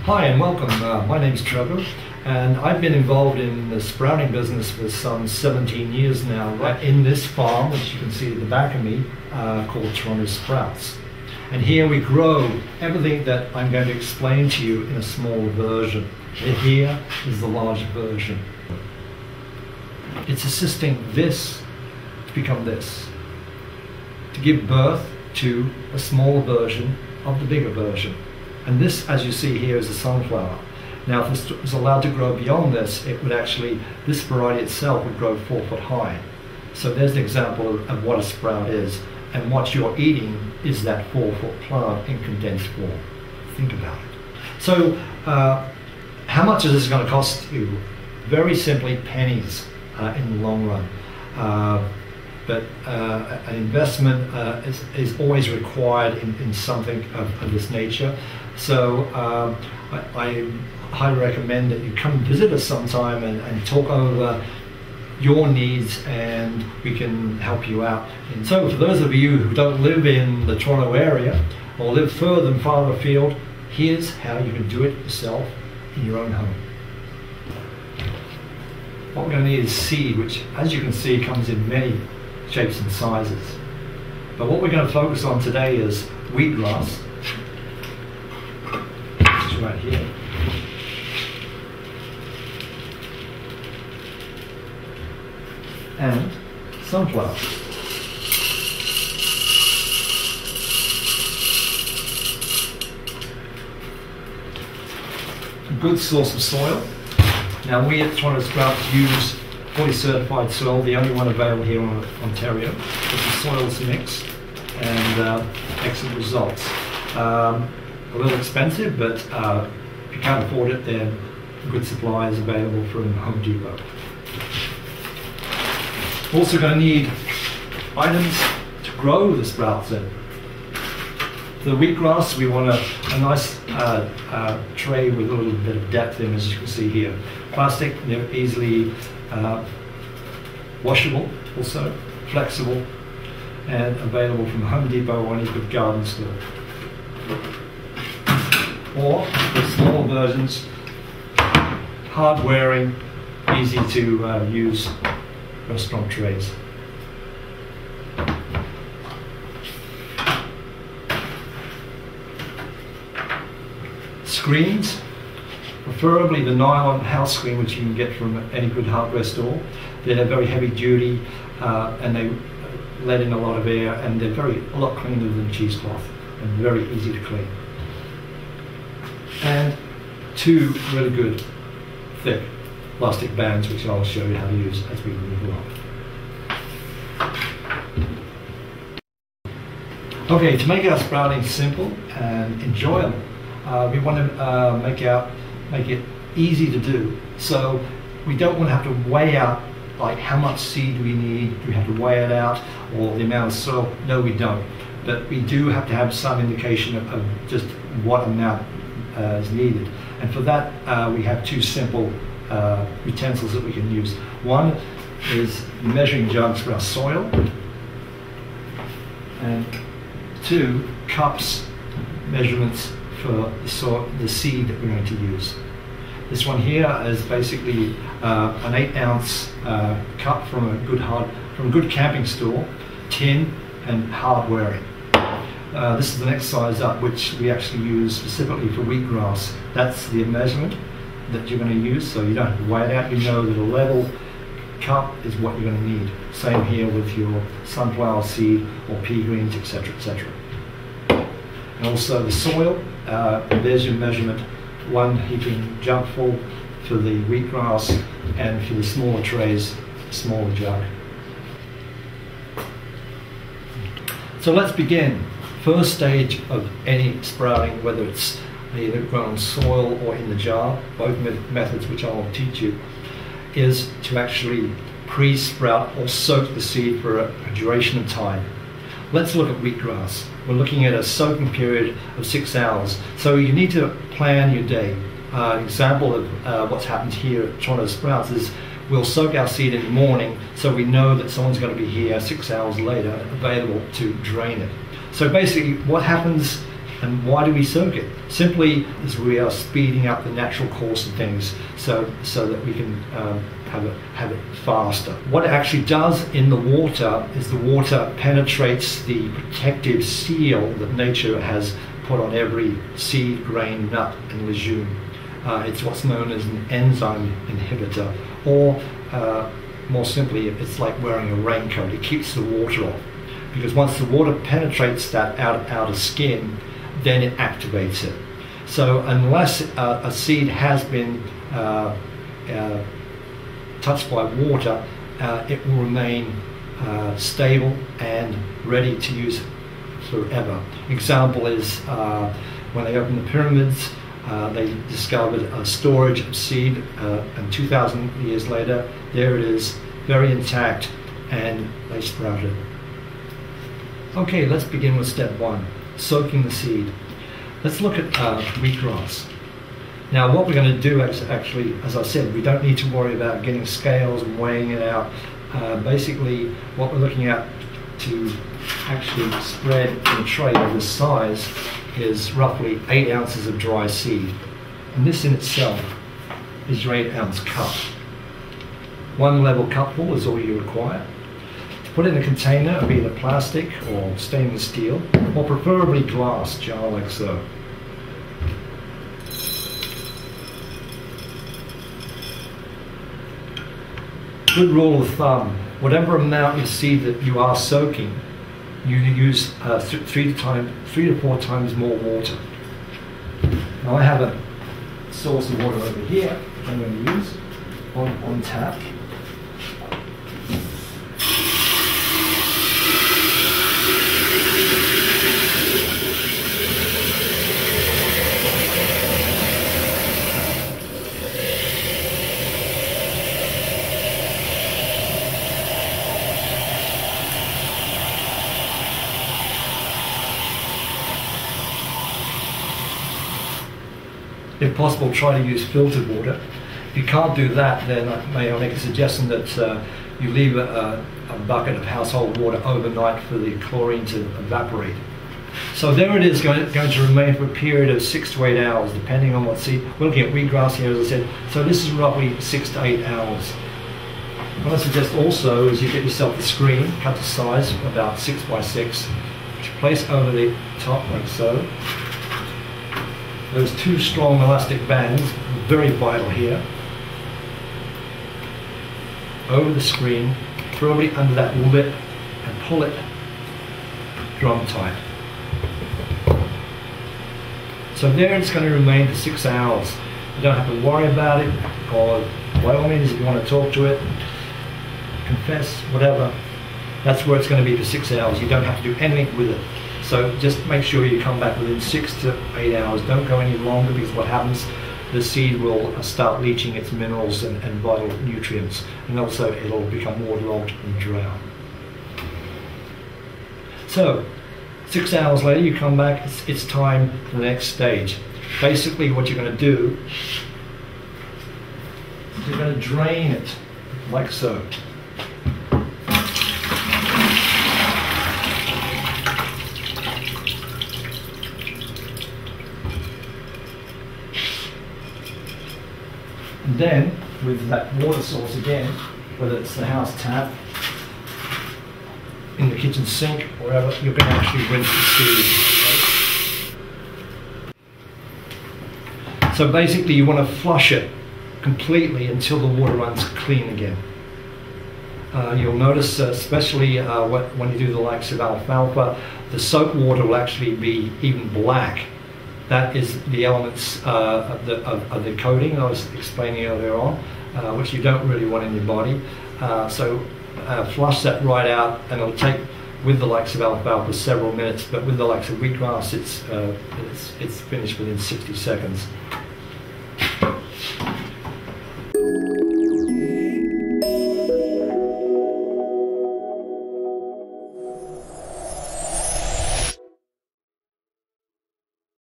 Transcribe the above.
Hi and welcome. My name is Trevor, and I've been involved in the sprouting business for some 17 years now, right in this farm, which you can see at the back of me, called Toronto Sprouts. And here we grow everything that I'm going to explain to you in a small version. And here is the larger version. It's assisting this to become this, to give birth to a small version of the bigger version. And this, as you see here, is a sunflower. Now, if this was allowed to grow beyond this, it would actually, this variety itself would grow 4 foot high. So there's an example of what a sprout is. And what you're eating is that 4 foot plant in condensed form. Think about it. So, how much is this going to cost you? Very simply, pennies in the long run. But an investment is always required in something of this nature. So I highly recommend that you come visit us sometime and talk over your needs, and we can help you out. And so for those of you who don't live in the Toronto area or live further and farther afield, here's how you can do it yourself in your own home. What we're going to need is seed, which, as you can see, comes in many shapes and sizes. But what we're going to focus on today is wheatgrass, which is right here, and sunflower. A good source of soil. Now, we at Toronto Sprouts use fully certified soil, the only one available here in Ontario. It's a soils mix, and excellent results. A little expensive, but if you can't afford it, then good supply is available from Home Depot. Also going to need items to grow the sprouts in. For the wheatgrass, we want a nice tray with a little bit of depth in, as you can see here. Plastic, easily washable, also flexible, and available from Home Depot or any good garden store. Or the small versions, hard wearing, easy to use restaurant trays. Screens, preferably the nylon house screen, which you can get from any good hardware store. They're very heavy duty, and they let in a lot of air, and they're a lot cleaner than cheesecloth, and very easy to clean. And 2 really good thick plastic bands, which I'll show you how to use as we move along. Okay, to make our sprouting simple and enjoyable, we want to make it easy to do. So we don't want to have to weigh out like how much seed we need. Do we have to weigh it out, or the amount of soil? No, we don't. But we do have to have some indication of just what amount is needed. And for that, we have 2 simple utensils that we can use. One is measuring jugs for our soil, and 2 cups measurements for the seed that we're going to use. This one here is basically an 8-ounce cup from a good camping store, tin and hard wearing. This is the next size up, which we actually use specifically for wheatgrass. That's the measurement that you're going to use, so you don't have to weigh it out. You know that a level cup is what you're going to need. Same here with your sunflower seed or pea greens, etc., etc. And also the soil, there's your measurement. 1 heaping jug full for the wheatgrass, and for the smaller trays, smaller jug. So let's begin. First stage of any sprouting, whether it's either grown on soil or in the jar, both methods which I'll teach you, is to actually pre-sprout or soak the seed for a duration of time. Let's look at wheatgrass. We're looking at a soaking period of 6 hours. So you need to plan your day. An example of what's happened here at Toronto Sprouts is we'll soak our seed in the morning so we know that someone's going to be here 6 hours later available to drain it. So basically what happens and why do we soak it? Simply is we are speeding up the natural course of things so that we can have it faster. What it actually does in the water is the water penetrates the protective seal that nature has put on every seed, grain, nut and legume. It's what's known as an enzyme inhibitor, or more simply, it's like wearing a raincoat. It keeps the water off, because once the water penetrates that outer skin, then it activates it. So unless a seed has been touched by water, it will remain stable and ready to use forever. Example is when they opened the pyramids, they discovered a storage of seed, and 2,000 years later, there it is, very intact, and they sprouted. Okay, let's begin with step one, soaking the seed. Let's look at wheatgrass. Now what we're going to do is actually, as I said, we don't need to worry about getting scales and weighing it out. Basically, what we're looking at to actually spread in a tray of this size is roughly 8 ounces of dry seed. And this in itself is your 8-ounce cup. 1 level cupful is all you require. To put it in a container of either plastic or stainless steel, or preferably glass jar like so. Good rule of thumb, whatever amount of seed that you are soaking, you use 3 to 4 times more water. Now I have a source of water over here which I'm going to use on tap. If possible, try to use filtered water. If you can't do that, then may I make a suggestion that you leave a bucket of household water overnight for the chlorine to evaporate. So there it is, going to remain for a period of 6 to 8 hours, depending on what seed. We're looking at wheatgrass here, as I said. So this is roughly 6 to 8 hours. What I suggest also is you get yourself a screen, cut to size, about 6 by 6, which you place over the top like so. Those 2 strong elastic bands, very vital here. Over the screen, firmly under that lip, and pull it drum tight. So there it's going to remain for 6 hours. You don't have to worry about it, or by all means, if you want to talk to it, confess, whatever, that's where it's going to be for 6 hours. You don't have to do anything with it. So just make sure you come back within 6 to 8 hours. Don't go any longer, because what happens, the seed will start leaching its minerals and vital nutrients, and also it'll become waterlogged and drown. So 6 hours later you come back, it's time for the next stage. Basically what you're going to do is you're going to drain it like so. And then, with that water source again, whether it's the house tap, in the kitchen sink, wherever, you're going to actually rinse the seed. Right? So basically you want to flush it completely until the water runs clean again. You'll notice, especially when you do the likes of alfalfa, the soap water will actually be even black. That is the elements of the coating I was explaining earlier on, which you don't really want in your body. So flush that right out, and it'll take, with the likes of alfalfa, several minutes, but with the likes of wheatgrass, it's finished within 60 seconds.